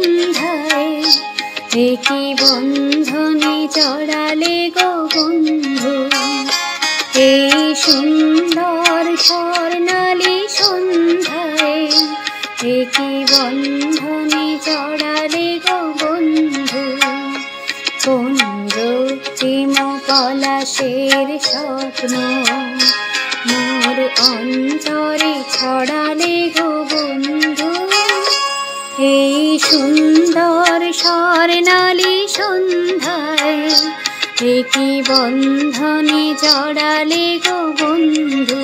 সন্ধ্যায় একই বন্ধনে জড়ালে গো বন্ধু। এই সুন্দর স্বর্ণালী সন্ধ্যায় একই বন্ধনে জড়ালে গো বন্ধু। কোন রক্তিম পলাশের স্বপ্ন মোর অন্তরে ছড়ালে গো বন্ধু। এই সুন্দর স্বর্ণালী সন্ধ্যায় একই বন্ধনে জড়ালে গো বন্ধু।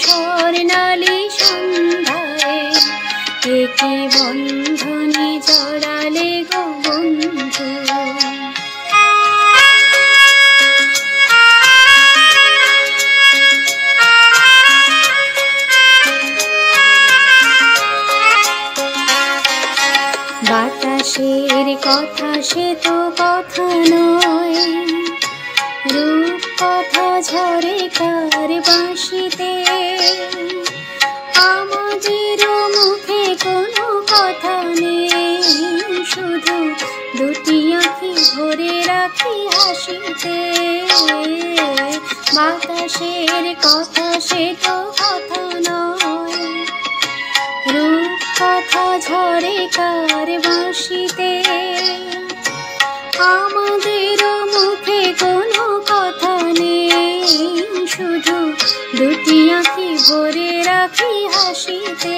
স্বর্ণালী সন্ধ্যায় একই বন্ধনে জড়ালে গো বন্ধু। বাতাসের কথা সে তো কথা নয়, রূপ কথা ঝরে কার বাঁশিতে। আমাদের মুখে কোনো কথা নেই, শুধু দুটি আঁখি ভরে রাখি হাসিতে। বাতাসের কথা সে তো কথা নয়, রূপ কথা ঝরে কার বাঁশিতে। আমাদের মুখে কোনো কথা নেই, শুধু দুটি আঁখি ভরে রাখি হাসিতে।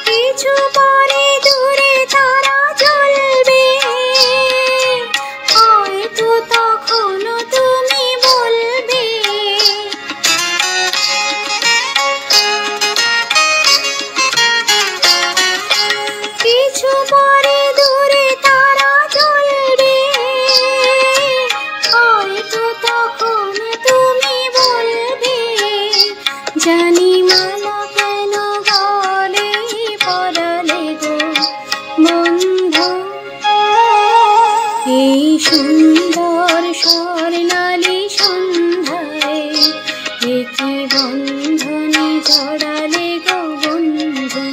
কিছু পরে দূরে তারা জ্বলবে, হয়তো তখন তুমি বলবে কিছু পরে দূরে তারা জ্বলবে, হয়তো তখন তুমি বলবে জানি মালা কেন গলে পরালে গো বন্ধু। এই সুন্দর স্বর্ণালী সন্ধ্যায় একই বন্ধনে জড়ালে গো বন্ধু।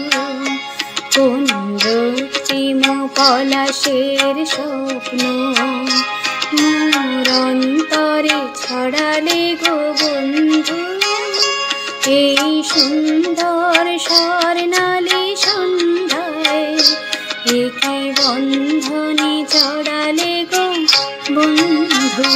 কোন রক্তিম পলাশের স্বপ্ন মোর অন্তরে ছড়ালে গো বন্ধু। এই সুন্দর স্বর্ণালী সন্ধ্যায় একই বন্ধনে জড়ালে গো বন্ধু।